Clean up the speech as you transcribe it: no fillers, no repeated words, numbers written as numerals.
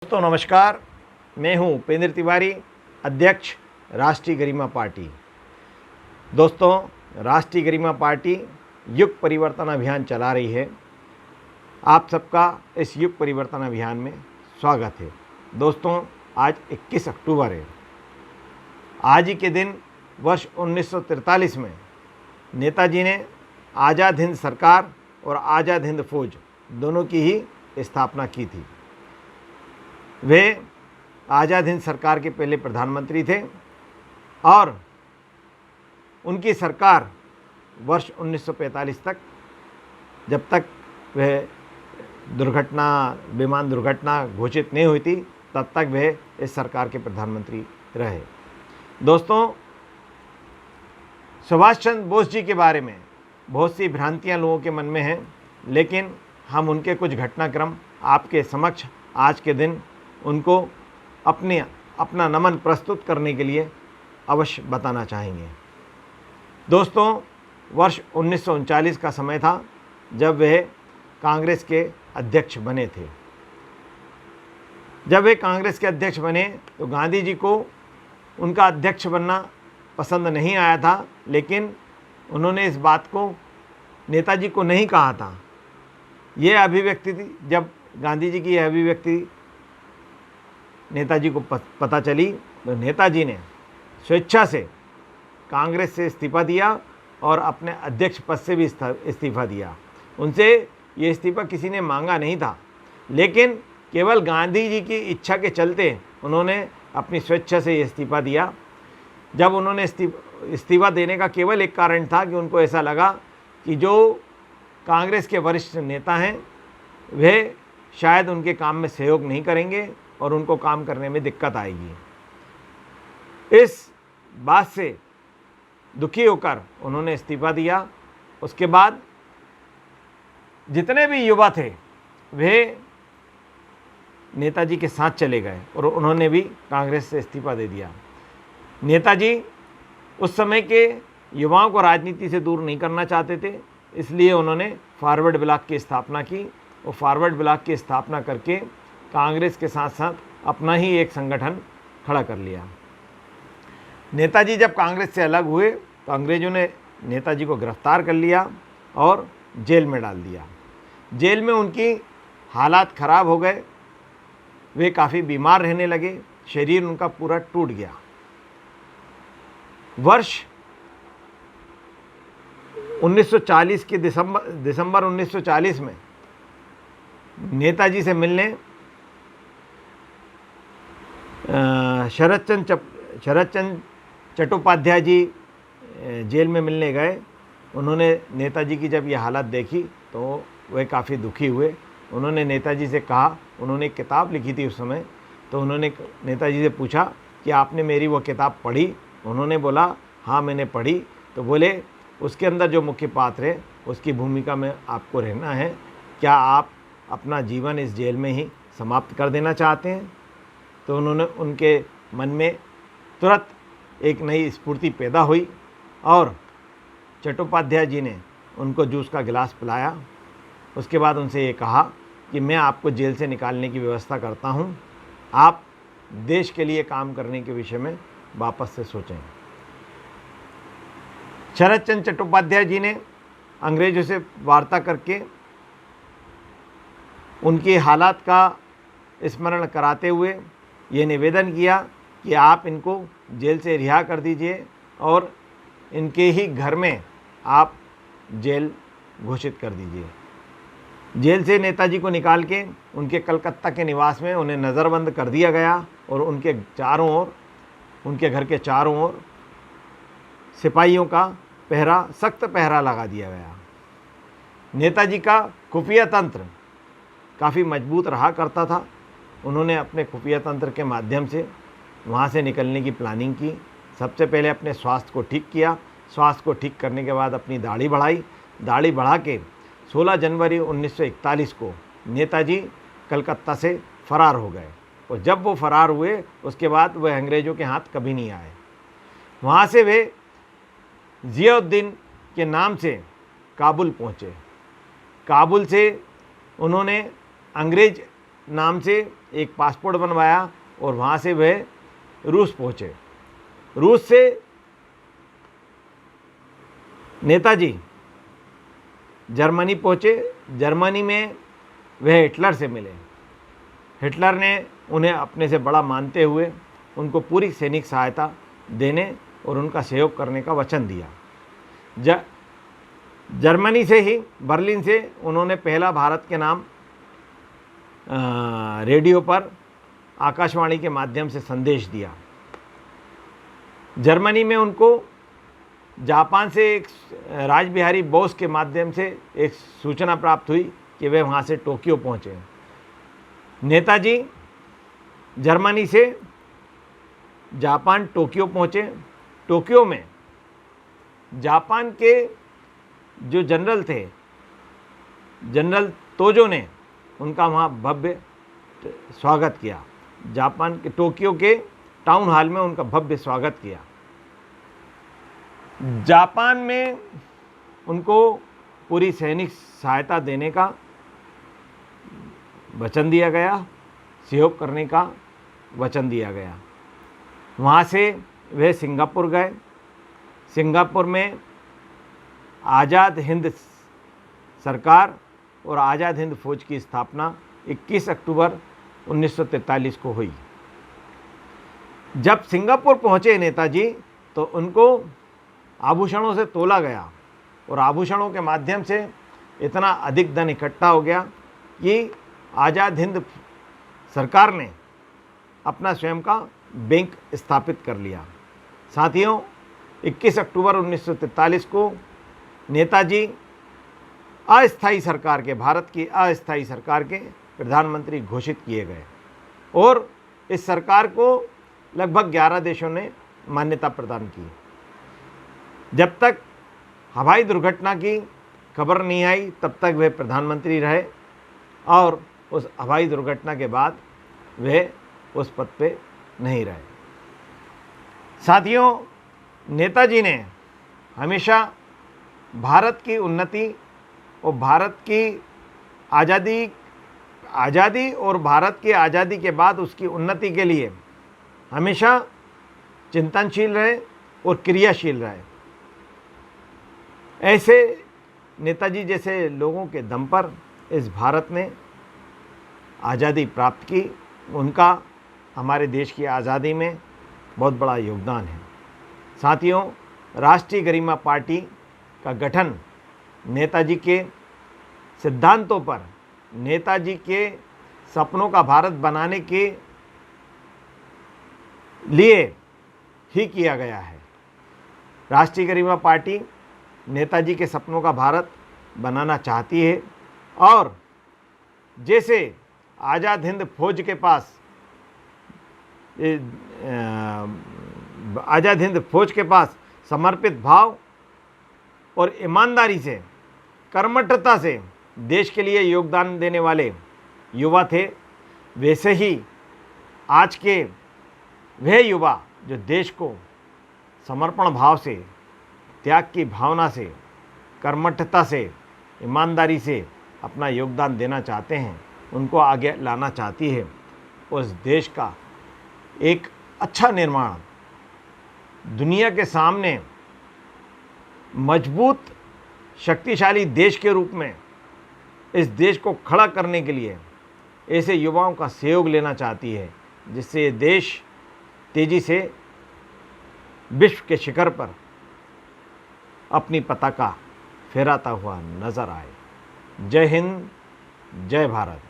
दोस्तों नमस्कार, मैं हूं उपेंद्र तिवारी, अध्यक्ष राष्ट्रीय गरिमा पार्टी। दोस्तों, राष्ट्रीय गरिमा पार्टी युग परिवर्तन अभियान चला रही है। आप सबका इस युग परिवर्तन अभियान में स्वागत है। दोस्तों, आज 21 अक्टूबर है। आज ही के दिन वर्ष 1943 में नेताजी ने आज़ाद हिंद सरकार और आज़ाद हिंद फौज दोनों की ही स्थापना की थी। वे आज़ाद हिंद सरकार के पहले प्रधानमंत्री थे और उनकी सरकार वर्ष 1945 तक, जब तक वह विमान दुर्घटना घोषित नहीं हुई थी, तब तक वह इस सरकार के प्रधानमंत्री रहे। दोस्तों, सुभाष चंद्र बोस जी के बारे में बहुत सी भ्रांतियां लोगों के मन में हैं, लेकिन हम उनके कुछ घटनाक्रम आपके समक्ष आज के दिन उनको अपना नमन प्रस्तुत करने के लिए अवश्य बताना चाहेंगे। दोस्तों, वर्ष 1939 का समय था जब वह कांग्रेस के अध्यक्ष बने थे। जब वे कांग्रेस के अध्यक्ष बने तो गांधी जी को उनका अध्यक्ष बनना पसंद नहीं आया था, लेकिन उन्होंने इस बात को नेताजी को नहीं कहा था। यह अभिव्यक्ति थी, जब गांधी जी की यह अभिव्यक्ति नेताजी को पता चली तो नेताजी ने स्वेच्छा से कांग्रेस से इस्तीफा दिया और अपने अध्यक्ष पद से भी इस्तीफा दिया। उनसे ये इस्तीफा किसी ने मांगा नहीं था, लेकिन केवल गांधी जी की इच्छा के चलते उन्होंने अपनी स्वेच्छा से इस्तीफा दिया। जब उन्होंने इस्तीफा देने का केवल एक कारण था कि उनको ऐसा लगा कि जो कांग्रेस के वरिष्ठ नेता हैं वे शायद उनके काम में सहयोग नहीं करेंगे और उनको काम करने में दिक्कत आएगी। इस बात से दुखी होकर उन्होंने इस्तीफा दिया। उसके बाद जितने भी युवा थे वे नेताजी के साथ चले गए और उन्होंने भी कांग्रेस से इस्तीफा दे दिया। नेताजी उस समय के युवाओं को राजनीति से दूर नहीं करना चाहते थे, इसलिए उन्होंने फॉरवर्ड ब्लॉक की स्थापना की और फॉरवर्ड ब्लॉक की स्थापना करके कांग्रेस के साथ साथ अपना ही एक संगठन खड़ा कर लिया। नेताजी जब कांग्रेस से अलग हुए तो अंग्रेज़ों ने नेताजी को गिरफ्तार कर लिया और जेल में डाल दिया। जेल में उनकी हालात ख़राब हो गए, वे काफ़ी बीमार रहने लगे, शरीर उनका पूरा टूट गया। वर्ष 1940 के दिसंबर 1940 में नेताजी से मिलने शरद चंद्र चट्टोपाध्याय जी जेल में मिलने गए। उन्होंने नेताजी की जब ये हालत देखी तो वे काफ़ी दुखी हुए। उन्होंने नेताजी से कहा, उन्होंने एक किताब लिखी थी उस समय, तो उन्होंने नेताजी से पूछा कि आपने मेरी वो किताब पढ़ी? उन्होंने बोला हाँ मैंने पढ़ी। तो बोले उसके अंदर जो मुख्य पात्र है उसकी भूमिका में आपको रहना है, क्या आप अपना जीवन इस जेल में ही समाप्त कर देना चाहते हैं? तो उनके मन में तुरंत एक नई स्फूर्ति पैदा हुई और चट्टोपाध्याय जी ने उनको जूस का गिलास पिलाया। उसके बाद उनसे ये कहा कि मैं आपको जेल से निकालने की व्यवस्था करता हूँ, आप देश के लिए काम करने के विषय में वापस से सोचें। शरद चंद्र चट्टोपाध्याय जी ने अंग्रेज़ों से वार्ता करके उनकी हालात का स्मरण कराते हुए ये निवेदन किया कि आप इनको जेल से रिहा कर दीजिए और इनके ही घर में आप जेल घोषित कर दीजिए। जेल से नेताजी को निकाल के उनके कलकत्ता के निवास में उन्हें नज़रबंद कर दिया गया और उनके घर के चारों ओर सिपाहियों का सख्त पहरा लगा दिया गया। नेताजी का खुफिया तंत्र काफ़ी मजबूत रहा करता था। उन्होंने अपने खुफिया तंत्र के माध्यम से वहाँ से निकलने की प्लानिंग की। सबसे पहले अपने स्वास्थ्य को ठीक किया। स्वास्थ्य को ठीक करने के बाद अपनी दाढ़ी बढ़ाई। दाढ़ी बढ़ा के 16 जनवरी 1941 को नेताजी कलकत्ता से फ़रार हो गए और जब वो फ़रार हुए उसके बाद वह अंग्रेज़ों के हाथ कभी नहीं आए। वहाँ से वे ज़ियाउद्दीन के नाम से काबुल पहुँचे। काबुल से उन्होंने अंग्रेज़ नाम से एक पासपोर्ट बनवाया और वहाँ से वह रूस पहुँचे। रूस से नेताजी जर्मनी पहुँचे। जर्मनी में वह हिटलर से मिले। हिटलर ने उन्हें अपने से बड़ा मानते हुए उनको पूरी सैनिक सहायता देने और उनका सहयोग करने का वचन दिया। जर्मनी से ही, बर्लिन से उन्होंने पहला भारत के नाम रेडियो पर आकाशवाणी के माध्यम से संदेश दिया। जर्मनी में उनको जापान से एक राजबिहारी बोस के माध्यम से एक सूचना प्राप्त हुई कि वे वहाँ से टोक्यो पहुँचे। नेताजी जर्मनी से जापान टोक्यो पहुँचे। टोक्यो में जापान के जो जनरल थे, जनरल तोजो ने उनका वहाँ भव्य स्वागत किया। जापान के टोक्यो के टाउन हॉल में उनका भव्य स्वागत किया। जापान में उनको पूरी सैनिक सहायता देने का वचन दिया गया, सहयोग करने का वचन दिया गया। वहाँ से वे सिंगापुर गए। सिंगापुर में आज़ाद हिंद सरकार और आज़ाद हिंद फौज की स्थापना 21 अक्टूबर 1943 को हुई। जब सिंगापुर पहुँचे नेताजी तो उनको आभूषणों से तोला गया और आभूषणों के माध्यम से इतना अधिक धन इकट्ठा हो गया कि आज़ाद हिंद सरकार ने अपना स्वयं का बैंक स्थापित कर लिया। साथियों, 21 अक्टूबर 1943 को नेताजी अस्थायी सरकार के, भारत की अस्थायी सरकार के प्रधानमंत्री घोषित किए गए और इस सरकार को लगभग 11 देशों ने मान्यता प्रदान की। जब तक हवाई दुर्घटना की खबर नहीं आई तब तक वे प्रधानमंत्री रहे और उस हवाई दुर्घटना के बाद वे उस पद पे नहीं रहे। साथियों, नेताजी ने हमेशा भारत की उन्नति और भारत की आज़ादी और भारत की आज़ादी के बाद उसकी उन्नति के लिए हमेशा चिंतनशील रहे और क्रियाशील रहे। ऐसे नेताजी जैसे लोगों के दम पर इस भारत ने आज़ादी प्राप्त की। उनका हमारे देश की आज़ादी में बहुत बड़ा योगदान है। साथियों, राष्ट्रीय गरिमा पार्टी का गठन नेताजी के सिद्धांतों पर, नेताजी के सपनों का भारत बनाने के लिए ही किया गया है। राष्ट्रीय गरिमा पार्टी नेताजी के सपनों का भारत बनाना चाहती है और जैसे आज़ाद हिंद फौज के पास आज़ाद हिंद फौज के पास समर्पित भाव और ईमानदारी से, कर्मठता से देश के लिए योगदान देने वाले युवा थे, वैसे ही आज के वह युवा जो देश को समर्पण भाव से, त्याग की भावना से, कर्मठता से, ईमानदारी से अपना योगदान देना चाहते हैं, उनको आगे लाना चाहती है। उस देश का एक अच्छा निर्माण, दुनिया के सामने मजबूत शक्तिशाली देश के रूप में इस देश को खड़ा करने के लिए ऐसे युवाओं का सहयोग लेना चाहती है, जिससे ये देश तेज़ी से विश्व के शिखर पर अपनी पताका फहराता हुआ नजर आए। जय हिंद, जय भारत।